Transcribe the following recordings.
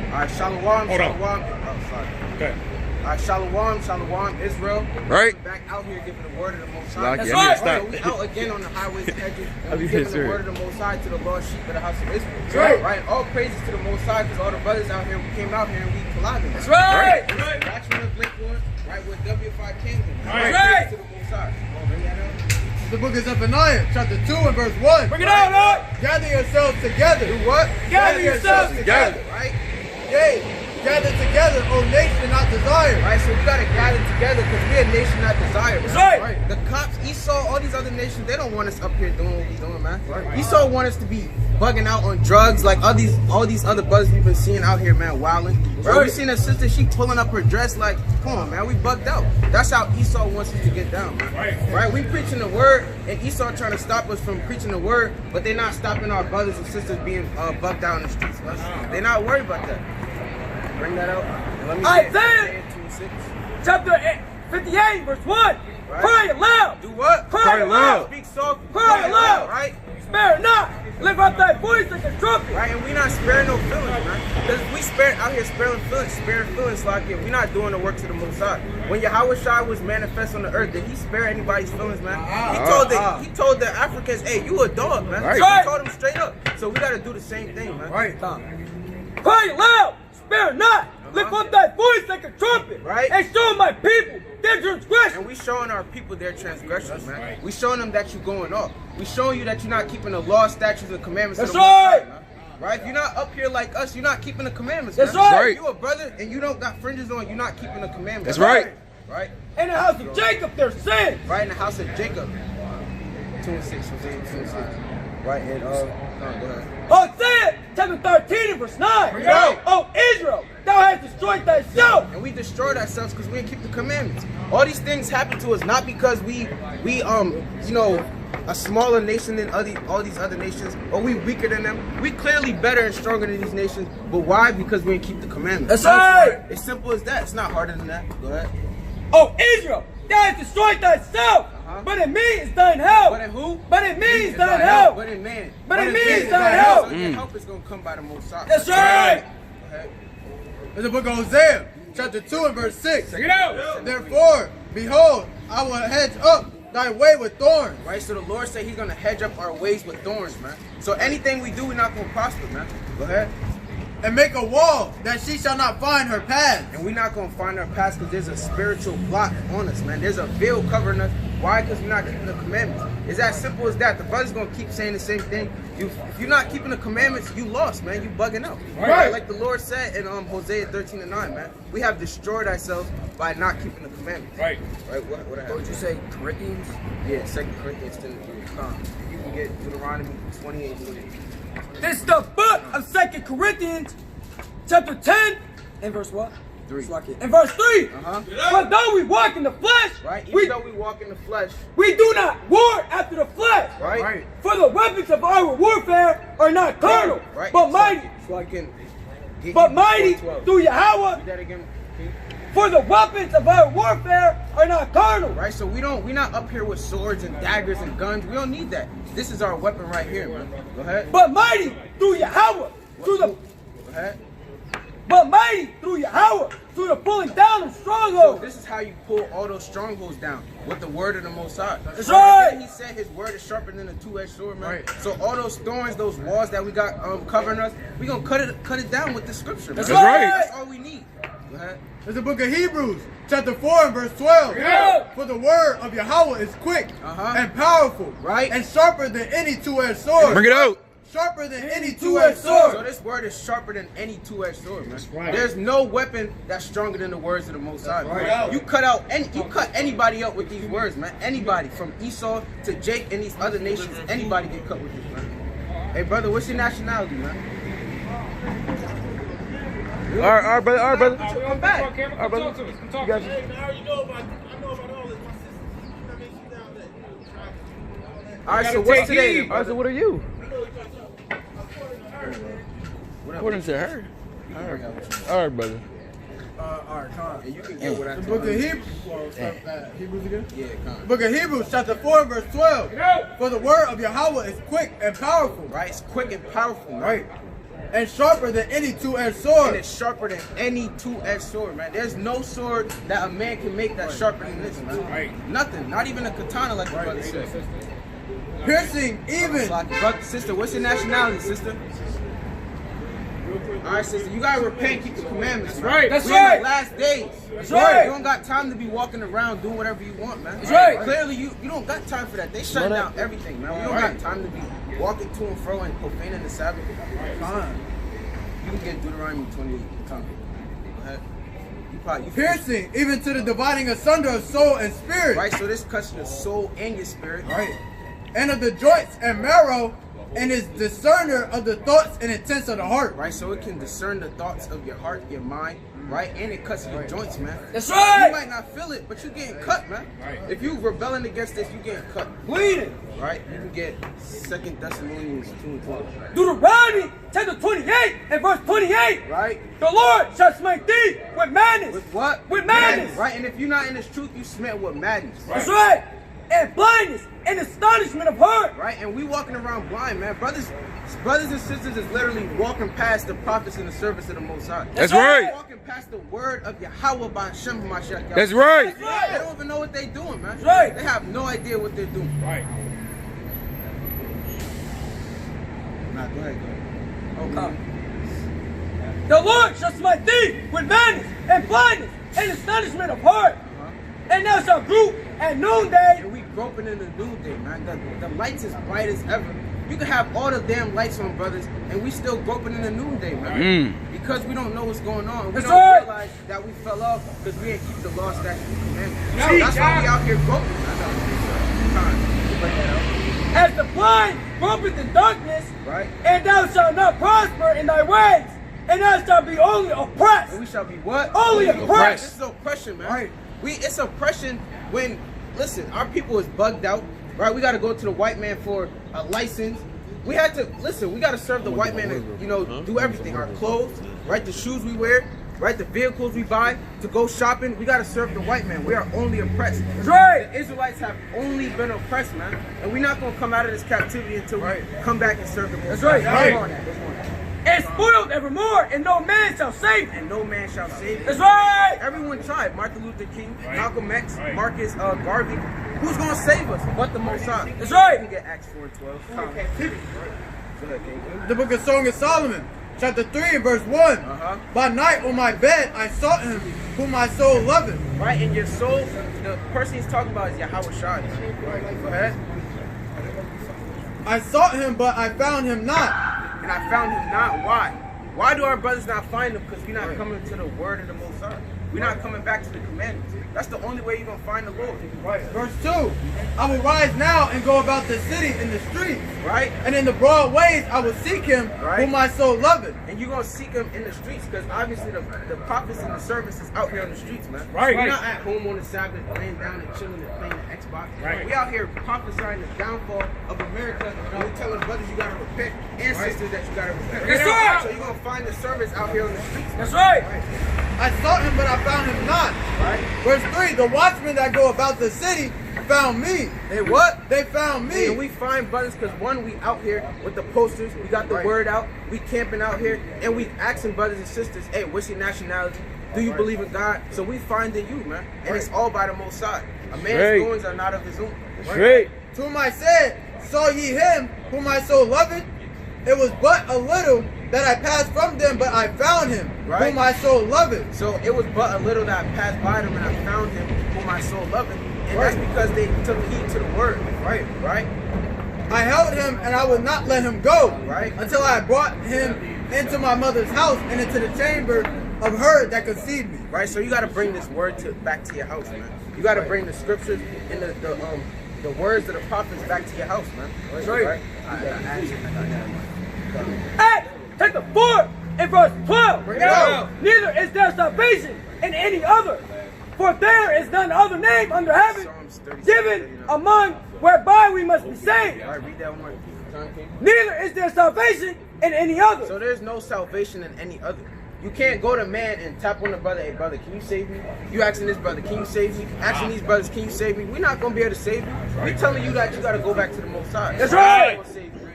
Alright, Shalom, Shalom. Oh, sorry. Okay. Alright, Shalom, Israel. Right. We're back out here giving the word of the Most High. That's right. So we out again on the highways and hedges, and we giving the word of the Most High to the lost sheep of the house of Israel. That's right. Right. All praises to the Most High, because all the brothers out here, we came out here and we collided. That's right. Right. Watching the Blink One, right with WFI CAMDEN. Right. Praise to the Most High. Bring that up. The book of Zephaniah, chapter 2 and verse 1. Bring it out, Lord. Gather yourselves together. Do what? Gather yourselves together. Right? Yea, gather together, O nation not desire. Right, so we gotta gather together because we're a nation not desire. That's right. The cops, Esau, all these other nations, they don't want us up here doing what we doing, man. Right. Esau want us to be bugging out on drugs like all these other brothers we've been seeing out here, man, wilding. Right. We seen a sister, she pulling up her dress like, come on, man, we bugged out. That's how Esau wants us to get down, man. Right? We preaching the word, and Esau trying to stop us from preaching the word, but they're not stopping our brothers and sisters being bugged out in the streets. They're not worried about that. Bring that out. Let me Isaiah chapter 58, verse 1. Right. Cry aloud. Do what? Cry aloud. Speak soft. Cry aloud. Right? Spare not. Lift up thy voice like a trumpet. Right, and we not sparing no feelings, man. Because we out here sparing feelings like it. We not doing the works of the Most High. When Yahweh Shai was manifest on the earth, did he spare anybody's feelings, man? He told the Africans, hey, you a dog, man. Right. So he told them straight up. So we gotta do the same thing, man. Right. Cry aloud. Spare not. Lift up thy voice like a trumpet. Right. And show my people their transgression. And we showing our people their transgressions, man. Right. We showing them that you going off. We showing you that you're not keeping the law, statutes, and commandments. That's of the Most High, right. man. Right? If you're not up here like us, you're not keeping the commandments. That's man. right. If you a brother and you don't got fringes on, you're not keeping the commandments. That's right. Right? In the house of Jacob, their sins. Right in the house of Jacob. 2 and 6. Hosea 2 and 6. Right, and no, go ahead. Hosea chapter 13 and verse 9. Bring it out. Oh Israel, thou hast destroyed thyself. And we destroyed ourselves because we didn't keep the commandments. All these things happen to us not because we you know, a smaller nation than all these other nations, or we weaker than them. We clearly better and stronger than these nations, but why? Because we didn't keep the commandments. That's right. It's simple as that. It's not harder than that. Go ahead. Oh Israel, thou hast destroyed thyself. But in me is thine help. But in who? But in me is thine help. But in man. But in me is thine help. So your help is going to come by the Most High. That's right. In the book of Hosea, chapter 2 and verse 6. Check it out. Therefore, behold, I will hedge up thy way with thorns. Right, so the Lord said he's going to hedge up our ways with thorns, man. So anything we do, we're not going to prosper, man. Go ahead. And make a wall that she shall not find her path. And we're not going to find our path because there's a spiritual block on us, man. There's a veil covering us. Why? Because we're not keeping the commandments. It's as simple as that. The brother's going to keep saying the same thing. If you're not keeping the commandments, you lost, man. You bugging out. Right. Like the Lord said in Hosea 13 and 9, man. We have destroyed ourselves by not keeping the commandments. Right. Right. What would you say, Corinthians? Yeah, 2 Corinthians 10 and 3. You can get Deuteronomy 28 and 3. This is the book of 2 Corinthians, chapter 10, and verse what? 3. And verse 3. But though we walk in the flesh, right? Even though we walk in the flesh, we do not war after the flesh. Right. For the weapons of our warfare are not carnal, but mighty. Mighty through Yahweh. Read that again. For the weapons of our warfare are not carnal. Right, so we're not up here with swords and daggers and guns. We don't need that. This is our weapon right here, man. Go ahead. But mighty through Yahweh. Go ahead. But mighty through Yahweh, through the pulling down of strongholds. So this is how you pull all those strongholds down, with the word of the Most High. That's right. He said his word is sharper than a two-edged sword, man. Right. So all those thorns, those walls that we got covering us, we gonna cut it down with the scripture, man. That's right. That's all we need. Go ahead. There's the book of Hebrews, chapter 4 and verse 12. Yeah. For the word of Yahweh is quick and powerful, and sharper than any two-edged sword. Bring it out. Sharper than any two-edged sword. So this word is sharper than any two-edged sword, man. Right. There's no weapon that's stronger than the words of the Most High. Right. You cut anybody out with these words, man. Anybody from Esau to Jake and these other nations, anybody get cut with this, man. Hey, brother, what's your nationality, man? All right, brother. Come back. All right, brother. You got you. I know about all this. My sister, she's down there. All right, so what's today? All right, so what are you? What According to her. All right, brother. All right, Con. And you can get what I The told book of you. Hebrews again? Yeah, Con. Book of Hebrews, chapter 4, verse 12. For the word of Yahweh is quick and powerful. Right, it's quick and powerful, man. Right. and sharper than any two-edged sword. And it's sharper than any two-edged sword, man. There's no sword that a man can make that's sharper than this, man. Right. Nothing. Not even a katana, like the brother said. Piercing even. Brother, sister, what's your nationality, sister? All right, sister, you gotta repent, keep the commandments. Right. That's we right. in the last days. That's right. You don't got time to be walking around doing whatever you want, man. That's right. Clearly, you don't got time for that. They shutting down everything, man. We don't got time to be walking to and fro and profaning the Sabbath. You can get Deuteronomy 28. Come. Go ahead. You Piercing even to the dividing asunder of soul and spirit. Right, so this cuts your soul and your spirit. Right. And of the joints and marrow, and is discerner of the thoughts and intents of the heart. Right, so it can discern the thoughts of your heart, your mind, right? And it cuts your joints, man. That's right. You might not feel it, but you getting cut, man. Right. If you rebelling against this, you getting cut. Bleeding. Right? You can get 2 Thessalonians 2:12. Deuteronomy chapter 28 and verse 28. Right? The Lord shall smite thee with madness. With what? With madness. Right? And if you're not in this truth, you smitten with madness. That's right. And blindness and astonishment of heart. Right? And we walking around blind, man. Brothers and sisters is literally walking past the prophets in the service of the Most High. That's right. Walking past the word of Yahweh by Shem HaMashiach. That's right. That's right. They don't even know what they're doing, man. That's right. They have no idea what they're doing. Right. Nah, go ahead. Okay. The Lord shall smite thee with madness and blindness and astonishment of heart. And thou shalt group at noonday. And we groping in the noonday, man. The lights is bright as ever. You can have all the damn lights on, brothers, and we still groping in the noonday, man. Because we don't know what's going on. We That's don't right. realize that we fell off because we ain't keep the law, statutes, and commandments. That's why we out here groping. As the blind gropeth in darkness, Right. and thou shalt not prosper in thy ways, and thou shalt be only oppressed. And we shall be what? Only oppressed. This is oppression, man. Right. It's oppression when, listen, our people is bugged out, right? We got to go to the white man for a license. We had to, listen, we got to serve the white man to, do everything. Our clothes, right? The shoes we wear, right? The vehicles we buy, to go shopping. We got to serve the white man. We are only oppressed. That's right. The Israelites have only been oppressed, man. And we're not going to come out of this captivity until we come back and serve the Most That's right. High. Right. And spoiled evermore, and no man shall save thee. And no man shall save you. That's right. Everyone tried. Martin Luther King, Malcolm X, Marcus Garvey. Who's going to save us but the Most High? That's right. You can get Acts 4:12. Go ahead, King. The book of Song of Solomon, chapter 3 and verse 1. By night on my bed I sought him whom my soul loveth. Right, in your soul, the person he's talking about is Yahweh Shai. Right, go ahead. I sought him, but I found him not. And I found him not. Why? Why do our brothers not find him? Because we're not coming to the word of the Most High. We're not coming back to the commandments. That's the only way you're going to find the Lord. Right. Verse 2. I will rise now and go about the city in the streets. Right? And in the broad ways I will seek him whom my soul loveth. And you're going to seek him in the streets because obviously the prophets and the servants is out here on the streets, man. Right. We're not at home on the Sabbath laying down and chilling and playing the Xbox. Right. We out here prophesying the downfall of America. And we're telling brothers you got to repent and sisters that you got to repent. That's right. So you're going to find the servants out here on the streets. That's right. I sought him, but I found him not. Right. Verse 3. The watchmen that go about the city found me. They what? They found me. And we find brothers because one, we out here with the posters, we got the word out, we camping out here, and we asking brothers and sisters, hey, what's your nationality? Do you believe in God? So we find in you, man. And it's all by the Most High. A man's goings are not of his own. Straight. To whom I said, saw ye him whom my soul loveth? It was but a little that I passed from them, but I found him whom my soul loveth. So it was but a little that I passed by them and I found him whom my soul loveth. And that's because they took heed to the word. Right. I held him and I would not let him go. Right. Until I brought him into my mother's house and into the chamber of her that conceived me. Right. So you got to bring this word back to your house, man. You got to bring the scriptures and the words of the prophets back to your house, man. That's right. Right? Acts chapter 4 and verse 12. Bring it out. Neither is there salvation in any other, for there is none other name under heaven Psalms 37, given 39. among whereby we must be saved. All right, read that one more. John King. Neither is there salvation in any other. So there's no salvation in any other. You can't go to man and tap on the brother, hey brother, can you save me? You asking this brother, can you save me? Asking these brothers, can you save me? We're not going to be able to save you. We're telling you that you got to go back to the Most High. That's right. Save you.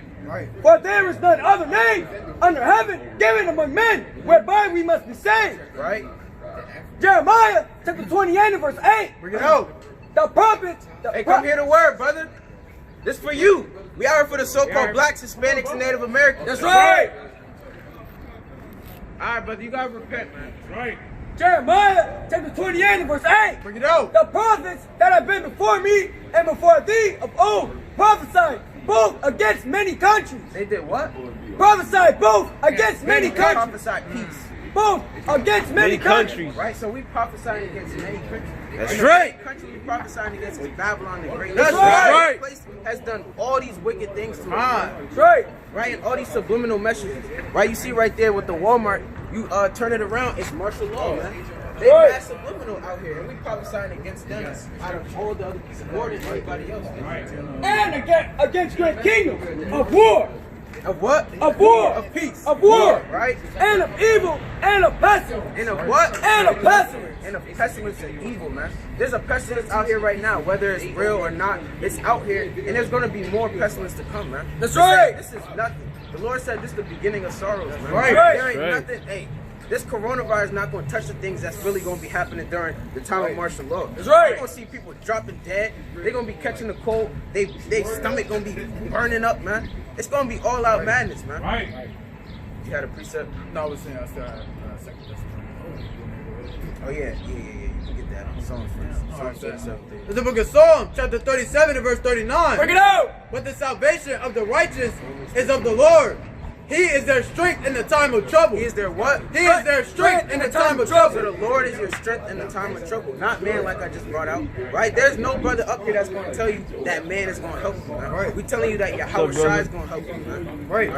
For there is none other name under heaven given among men whereby we must be saved. Right? Jeremiah chapter 28 and verse 8. Bring it out. The prophets. Hey, come hear the word, brother. This for you. We are for the so-called blacks, Hispanics, and Native Americans. That's right. All right, brother, you gotta repent, man. That's right. Jeremiah chapter 28 and verse 8. Bring it out. The prophets that have been before me and before thee of old prophesied both against many countries. They did what? Prophesied both against many countries. Prophesied peace. Both against many countries. Right, so we prophesying against many countries. That's And the right. main country we prophesying against is Babylon the Great. That's This right. place has done all these wicked things to us. That's right. Right, and all these subliminal messages. Right, you see right there with the Walmart, you turn it around, it's martial law, man. They Right. mad subliminal out here, and we prophesying against them out of all the other more than anybody else. And against great kingdoms of war. Of what? Of war. Of peace. Of war. Right? And of evil. And of pestilence. And of what? And of pestilence. And of pestilence and evil, man. There's a pestilence out here right now, whether it's real or not. It's out here, and there's going to be more pestilence to come, man. That's right. This is nothing. The Lord said this is the beginning of sorrows, man. Right. There ain't Right. nothing. Hey, this coronavirus not going to touch the things that's really going to be happening during the time of martial law. That's right. You're going to see people dropping dead. They're going to be catching the cold. They stomach going to be burning up, man. It's going to be all out madness, man. Right. You had a precept? No, I was saying I still have second Oh, yeah. You can get that on Psalms, for instance. Psalms 37. It's the book of Psalms, chapter 37 and verse 39. Bring it out. But the salvation of the righteous is of the Lord. He is their strength in the time of trouble. He is their what? He is their strength in the time of So trouble. the Lord is your strength in the time of trouble, not man like I just brought out. Right? There's no brother up here that's going to tell you that man is going to help you, man. Right. We telling you that Yahweh Shai is going to help you, man. Right?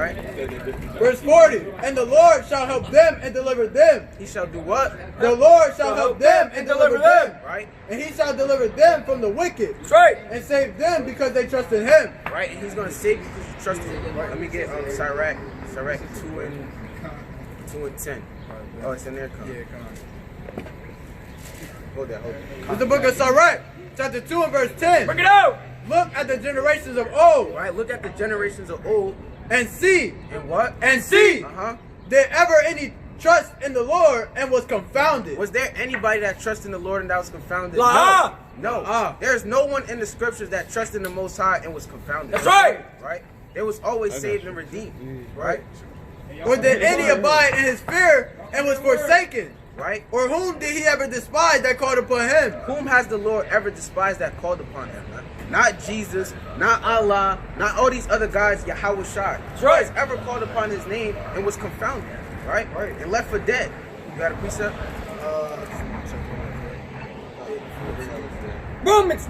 Verse 40. And the Lord shall help them and deliver them. He shall do what? The Lord shall help them and deliver them. Right? And he shall deliver them from the wicked. That's right. And save them because they trust in him. Right? And he's going to save you because you trust him. Let me get Sirach 2 and 10. Oh, it's in there. Hold that. It's the book of Sirach, chapter 2 and verse 10. Bring it out. Look at the generations of old Right? Look at the generations of old and see, and what? and see, Uh-huh. did ever any trust in the Lord and was confounded? Was there anybody that trusted in the Lord and that was confounded? La. No. There's no one in the scriptures that trusted in the Most High and was confounded. That's right. Right? They was always saved and redeemed. Right? Or did any abide in his fear and was forsaken? Right? Or whom did he ever despise that called upon him? Whom has the Lord ever despised that called upon him? Man? Not Jesus, not Allah, not all these other guys, Yahweh Shai. Who has ever called upon his name and was confounded? Right? And left for dead. You got a precept? Romans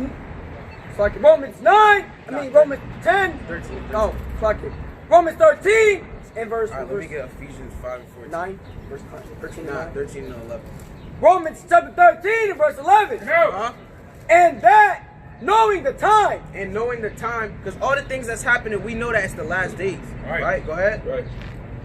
9. Romans 10. 13. No, fuck it. Romans 13 and verse. All right, let me get Ephesians 5 and 14. 9. 13 and 11. Romans chapter 13 and verse 11. Uh-huh. And that, knowing the time, And knowing the time, because all the things that's happening, we know that it's the last days. Right? Go ahead. Right.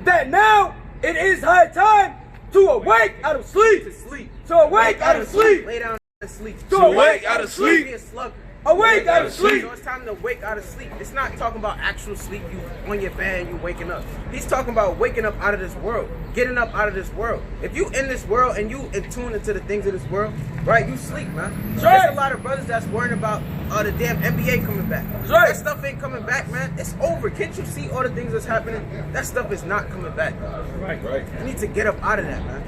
that now it is high time to awake out of sleep. To sleep. To awake out of sleep. Lay down and sleep. To awake out of sleep. Be a slug. Awake out of sleep. So it's time to wake out of sleep. It's not talking about actual sleep, you on your bed and you waking up. He's talking about waking up out of this world, getting up out of this world. If you in this world and you in tune into the things of this world, right, you sleep, man. right. There's a lot of brothers that's worrying about the damn NBA coming back. right. That stuff ain't coming back, man. It's over. Can't you see all the things that's happening? That stuff is not coming back. Right. You need to get up out of that, man.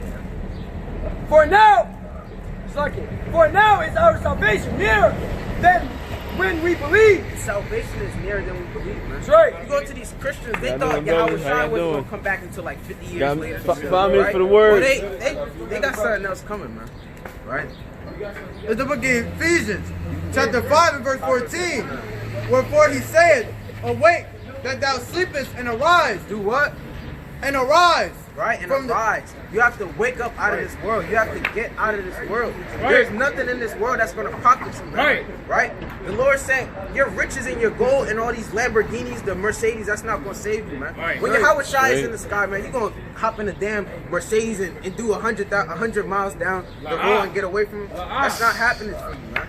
For now is our salvation nearer than when we believe. Salvation is nearer than we believe, man. That's right. You go to these Christians, they Y'all thought know them Yahweh brothers, how Shai y'all wasn't doing? going to come back until like 50 years Got later. 5 minutes for the word. Well, they got something else coming, man. Right? It's the book of Ephesians, chapter 5 and verse 14. Wherefore he said, awake, that thou sleepest, and arise, Do what? and arise. Right? And From the- arise. You have to wake up out of this world. You have to get out of this world. There's nothing in this world that's going to profit you, man. Right? The Lord said, your riches and your gold and all these Lamborghinis, the Mercedes, that's not going to save you, man. Right. When Yahweh Shai is in the sky, man, you're going to hop in the damn Mercedes and do 100 miles down the road and get away from him. That's not happening for you, man.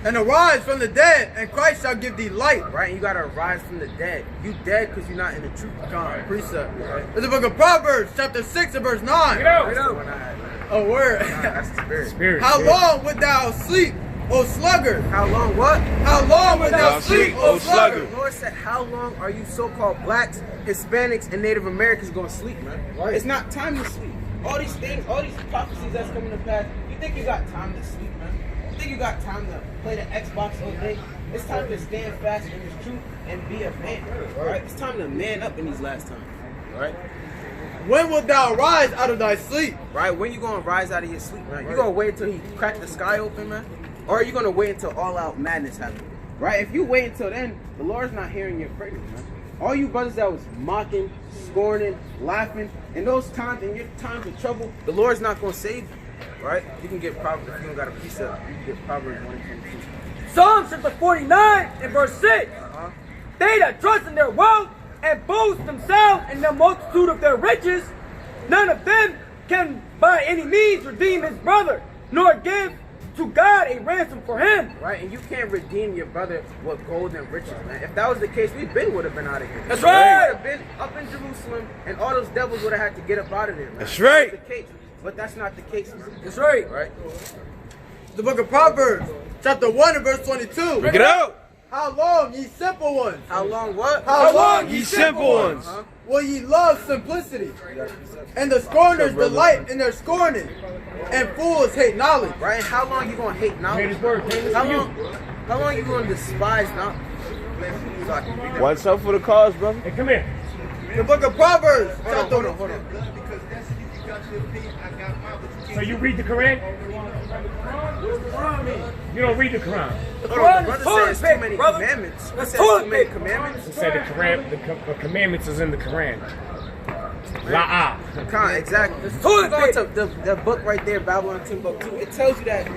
and arise from the dead, and Christ shall give thee light. Right? And you gotta arise from the dead. You dead because you're not in the truth. God, precept. It's the book of Proverbs, chapter 6 and verse 9. That's the one I had, man. A word. That's the spirit. How long wilt thou sleep, O sluggard? How long what? How long wilt thou sleep, O sluggard? The Lord said, how long are you so-called blacks, Hispanics, and Native Americans gonna sleep, man? Right. It's not time to sleep. All these things, all these prophecies that's coming to pass, you think you got time to sleep, man? You think you got time to play the Xbox all day? It's time to stand fast in this truth and be a man, right? It's time to man up in these last times, right? When wilt thou rise out of thy sleep? Right? When you gonna rise out of your sleep, man? You gonna wait until he crack the sky open, man? Or are you gonna wait until all out madness happens? Right? If you wait until then, the Lord's not hearing your prayers, man. All you brothers that was mocking, scorning, laughing, in those times, in your times of trouble, the Lord's not gonna save you. Right? You can get Proverbs, if you don't got a precept, you can get Proverbs 1:22. Psalm chapter 49 and verse 6. They that trust in their wealth and boast themselves in the multitude of their riches, none of them can by any means redeem his brother, nor give to God a ransom for him. Right? And you can't redeem your brother with gold and riches, man. If that was the case, we would have been out of here. That's right. We would have been up in Jerusalem, and all those devils would have had to get up out of there, man. That's right. That's the case. But that's not the case. That's right. Right? The book of Proverbs, chapter 1 and verse 22. Bring it out. How long, ye simple ones? How long what? How long, Ye simple ones. will ye love simplicity? And the scorners delight in their scorning, and fools hate knowledge. Right? How long you gonna hate knowledge? How long you gonna despise knowledge? Watch out for the cause, brother. Hey, come here. The book of Proverbs, Hold on. Because that's you got your opinion, I got mine, but you So you read the Quran? You don't read the Quran. The Quran brother is toilet says too paper, many brother. commandments. That's He says toilet too many paper. commandments. He said the commandments is in the Quran. La'ah. Con, exactly. toilet Go into the book right there, Babylon 10 book 2. It tells you that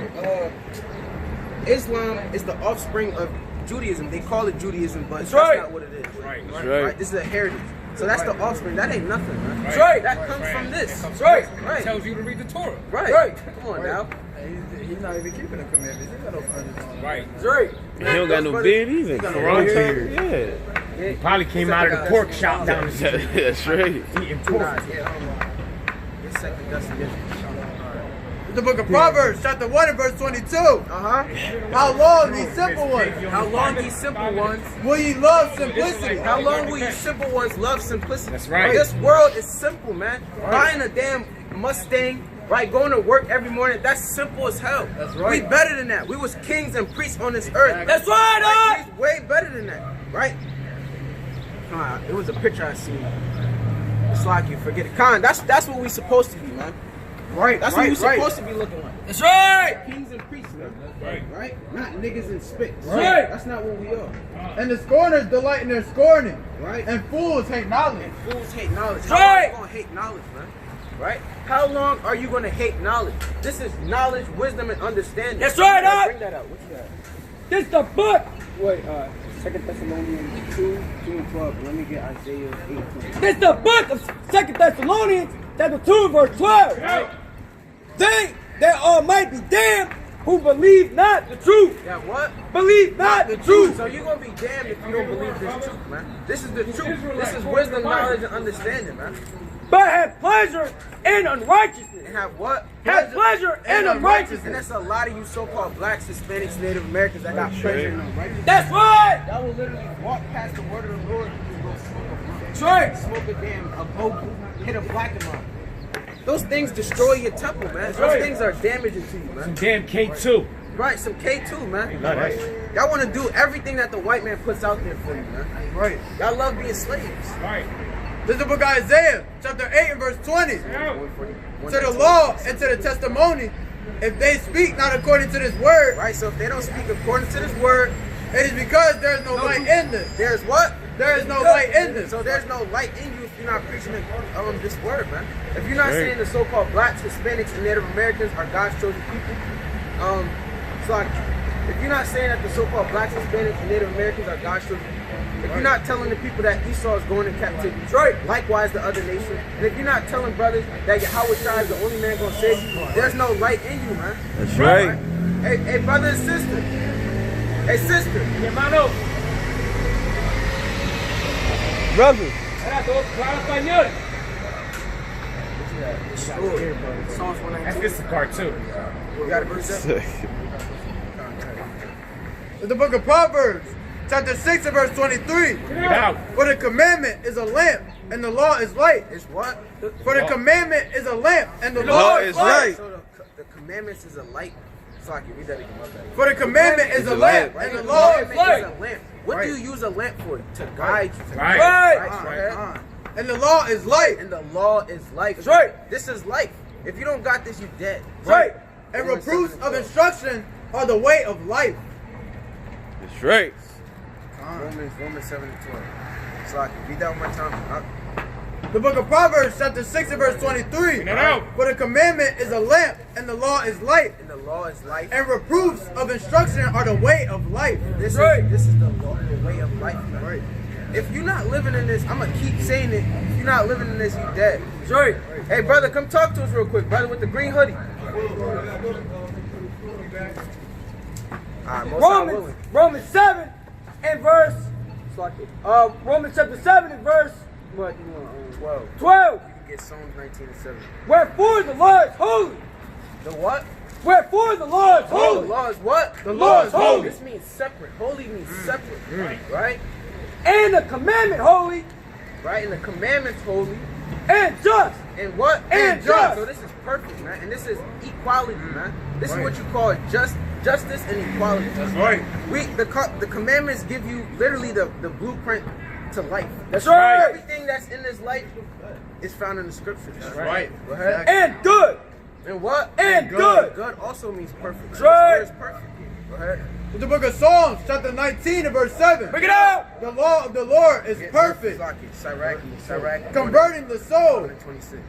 Islam is the offspring of Judaism. They call it Judaism, but that's right. not what it is. Right. That's right. This is a heritage. So that's the offspring. That ain't nothing, man. That's right. That comes from this. That's right. Right. Tells you to read the Torah. Right. Right. Come on now. He's not even keeping the commandments. He got no furnace. Right. That's right. He don't got no beard either. got no Wrong beard. beard. Yeah. Probably came out of the pork shop down the street That's right. eating pork. It's second guessing. The book of Proverbs, chapter 1 and verse 22. How long, ye simple ones? How long, ye simple ones? Will ye love simplicity? How long will you simple ones love simplicity? That's right. This world is simple, man. Buying a damn Mustang, right? Going to work every morning, that's simple as hell. That's right. We better than that. We was kings and priests on this earth. That's right, Like, he's way better than that, right? It was a picture I seen. It's like you forget it. That's what we supposed to be, man. Right. That's what we supposed to be looking like. That's right. Kings and priests, man. Right? Not niggas and spit. Right. That's not what we are. And the scorners delight in their scorning. Right. And fools hate knowledge. Fools hate knowledge. Right. How long are you gonna hate knowledge, man? Right? How long are you gonna hate knowledge? This is knowledge, wisdom, and understanding. That's right, huh? Bring that out. What you got? This the book. Wait, 2 Thessalonians 2 and 12. Let me get Isaiah 8. This the book of 2 Thessalonians, chapter 2, verse 12. They that all might be damned who believe not the truth. Yeah, what? Believe not the truth. So you're gonna be damned if you don't believe this truth, man. This is the truth. This is wisdom, knowledge, and understanding, man. But have pleasure in unrighteousness. And have what? Have pleasure in And unrighteousness. that's a lot of you so-called blacks, Hispanics, Native Americans that got pleasure in unrighteousness. That's right. Y'all will literally walk past the word of the Lord and just go smoke a blunt. That's right. Smoke a damn a boat, hit a black and mom. Those things destroy your temple, man. Those right. things are damaging to you, man. Damn K2. Right, some K2, man. Love that. Y'all want to do everything that the white man puts out there for you, man. Right. Y'all love being slaves. Right. This is the book of Isaiah, chapter 8 and verse 20. To the law and to the testimony, if they speak not according to this word, Right, so if they don't speak according to this word, it is because there is no light in them. there's what? There is no light in them. So there's no light in you if you're not preaching this word, man. If you're not saying the so-called blacks, Hispanics, and Native Americans are God's chosen people, it's like, if you're not saying that the so-called blacks, Hispanics, and Native Americans are God's chosen people, if you're not telling the people that Esau is going in captivity, likewise the other nation, and if you're not telling brothers that Yahweh Shai is the only man going to save you, there's no light in you, man. That's right. Hey, brother and sister, Hey, sister. Mi hermano. Brother. Era todo claro español. Psalms 119. That's just a cartoon. You got a verse up? In the book of Proverbs, chapter 6 and verse 23. For the commandment is a lamp, and the law is light. It's what? For the commandment is a lamp, and the law law is is light. So the commandments is a light. So I can read that again. My bad. For the commandment is a lamp, Right? and the The law is commandment is light. a lamp. What do you use a lamp for? To guide you. Right. Right. And the law is light. And the law is life. That's right. This is life. If you don't got this, you dead. Right. And reproofs of instruction are the way of life. That's right. Romans 7 and 12. So I can read that one more time. The book of Proverbs, chapter 6 and verse 23. For the commandment is a lamp, and the law is light. And the law is life. And reproofs of instruction are the way of life. This is the law, the way of life. Man. Right. If you're not living in this, I'm gonna keep saying it. If you're not living in this, you dead. Right. Hey, brother, come talk to us real quick, brother, with the green hoodie. All right, Romans 7 and verse. Romans chapter 7 and verse. What? 12. You can get Psalms 19 and 7. Wherefore the law is holy. The what? Wherefore the law is The holy. law is what? The law is holy. This means separate. Holy means separate. Right? And the commandment holy. Right? And the commandments holy. And just. And what? And just. So this is perfect, man. And this is equality, man. This is what you call justice and equality. That's right. The commandments give you literally the blueprint to life. That's right. Everything that's in this life is found in the scriptures. That's right. Go ahead. And good. And what? And good. Good also means perfect. That's right. This word is perfect. Go ahead. In the book of Psalms, chapter 19 and verse 7. Bring it out. The law of the Lord is perfect, Sirach. converting the soul. 26.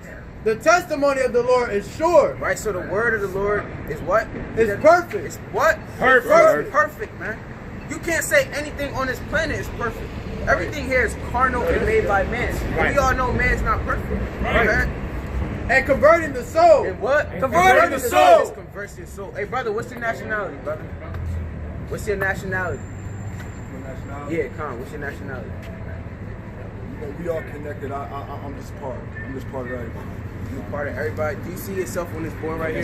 The testimony of the Lord is sure. Right, so the word of the Lord is what? It's perfect. It's what? Perfect. It's perfect, man. You can't say anything on this planet is perfect. Everything here is carnal and made by man. Right. We all know man's not perfect. Right. Okay? And converting the soul. And what? Converting the soul. This converts your soul. Hey, brother, what's your nationality, brother? What's your nationality? Yeah, Con, what's your nationality? We all connected. I'm just part. I'm just part of everybody. You're part of everybody. Do you see yourself on this board right here?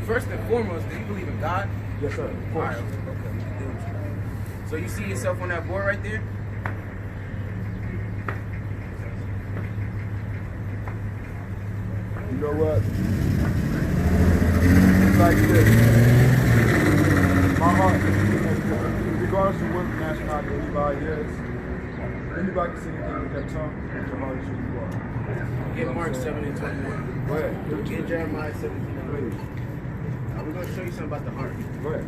First and foremost, do you believe in God? Yes, sir. Of All course. right, okay. So you see yourself on that board right there? You know what? It's like this. My heart, regardless of what nationality anybody is, anybody can say anything with their tongue, but your heart is who you are. Get Mark 7 and 21. Go ahead. Get Jeremiah 17 and 1. Please. Now we're going to show you something about the heart. Go ahead.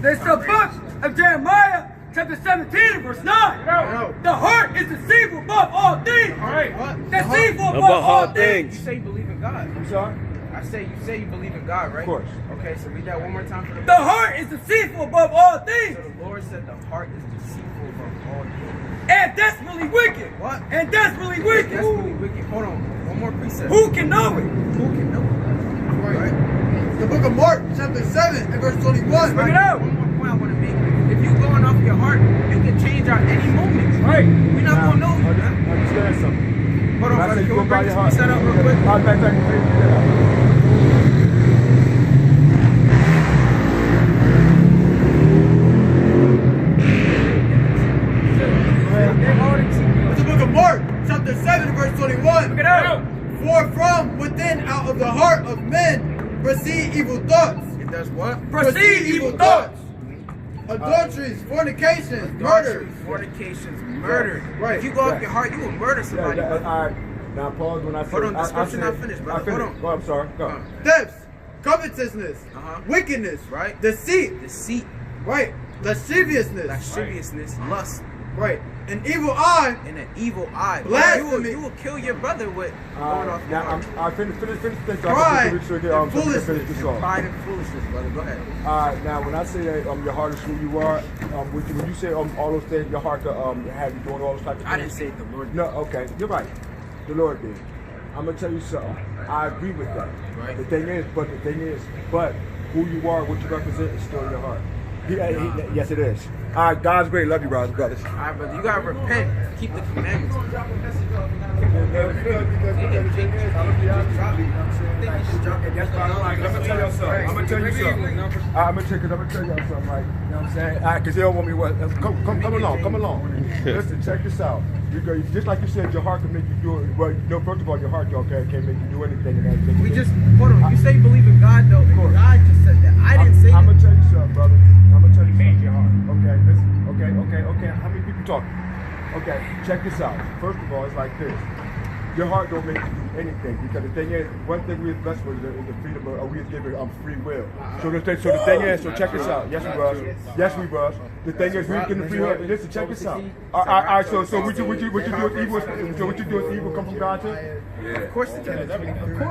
This is the book of Jeremiah, chapter 17, verse 9. No. The heart is deceitful above all things. All right. What? Deceitful above Above all all things. You say you believe in God. I'm sorry? I say you say you believe in God, right? Of course. Okay, so read that one more time for the The heart is deceitful above all things. So the Lord said the heart is deceitful above all things. And desperately wicked. What? And desperately wicked. That's really wicked. Hold on. One more precept. Who can know it? Who can know? Right. The book of Mark, chapter 7 and verse 21. Bring it out. One more point I want to make. If you going off your heart, you can change at any moment. Right. We're not gonna know you, man. Understand something. Hold on, When I brother. say Can go we by bring your this heart. preset up real quick? Matter of fact, figure that out. The book of Mark, chapter 7, verse 21. Bring it out. For from within, out of the heart of men, proceed evil thoughts. It does what? Proceed evil thoughts. Adulteries, fornications, Adultery, murder. fornications, murder. Right. If you go off your heart, you will murder somebody. All brother. right. Now pause when I say. Hold on, the I scripture said- not finished, brother. I finished. Hold on. Go, I'm sorry. Go. Thefts, covetousness, Uh-huh. wickedness, Right. deceit, Deceit, right, lasciviousness, lasciviousness, lust, right, an evil eye, and an evil eye. Blasphemy. You will kill your brother with going off your Now heart. I finish. Pride Finish and finish foolishness. this off. Pride and foolishness, brother. Go ahead. Now when I say that your heart is who you are, when you say all those things, your heart to have you doing all those types of things. I didn't say it, the Lord. No, okay, you're right. The Lord did. I'm gonna tell you something. I agree with that. Right. The thing is, but who you are, what you represent is still in your heart. Yes, it is. All right, God's great. Love you, brothers. All right, brother. You gotta repent. Keep the commandments. I'm gonna tell y'all something. I'm gonna tell y'all something, right? You know what I'm saying? Because they don't want me what. Come along. Listen, check this out. Because just like you said, your heart can make you do it. Well, no, first of all, your heart, okay, can't make you do anything. And everything. We just hold on. You say you believe in God, though. And God just said that. I didn't say I'm that. gonna tell you something, brother. I'm gonna tell you something. Your heart. Okay, listen. Okay. How many people talking? Okay, check this out. First of all, it's like this. Your heart don't make you do anything, because the thing is, one thing we are blessed with is the freedom of we are given free will. So the thing is, so check this out. Yes, we was. The thing is, we get the free will. Listen, check this out. All right. So what you do with evil? So what you do with evil come from God too? Of course it does. Of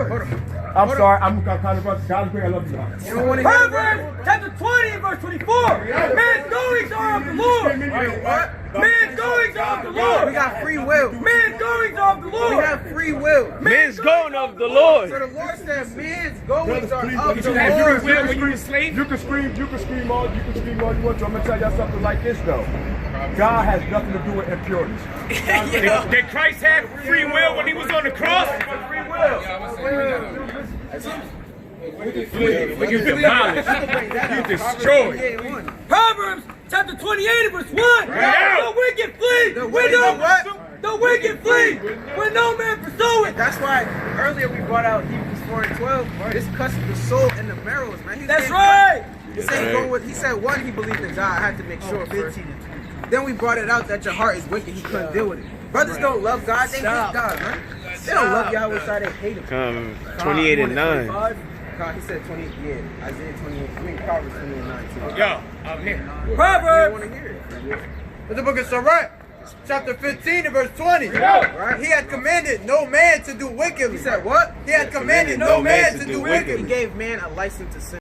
course. I'm sorry. I'm kind of God's great. I love you. You don't want to hear Proverbs chapter 20 and verse 24. Man's goings are of the Lord. what? Man's goings are of the Lord. We got free will. Man's goings are of the We Lord. have free will. Men's going of the So Lord. the Lord said, "Man's goings are of You the can Lord." scream. You can scream all you want to. I'm gonna tell y'all something like this though. God has nothing to do with impurities. Did Christ have free will when he was on the cross? We can demolish. You destroyed. Proverbs chapter 28 and verse 1. The wicked flee. The what? The wicked flee when no man pursueth. That's why earlier we brought out Hebrews 4 and 12. This cuts the soul and the marrows, man. That's right. He said one, he believed in God. I had to make sure first. Then we brought it out that your heart is wicked. He couldn't deal with it. Brothers don't love God. They hate God, man. They don't love Yahweh, so they hate him. Come 28 and 9. God, he said 28, yeah. Isaiah 28. I mean, Proverbs 28 and 9 too. Yo, I'm here. You Proverbs. want to hear it. It's the book of Sirach, chapter 15 and verse 20. Right? He had commanded no man to do wickedly. He said what? He had commanded no man to do He wickedly. gave man a license to sin.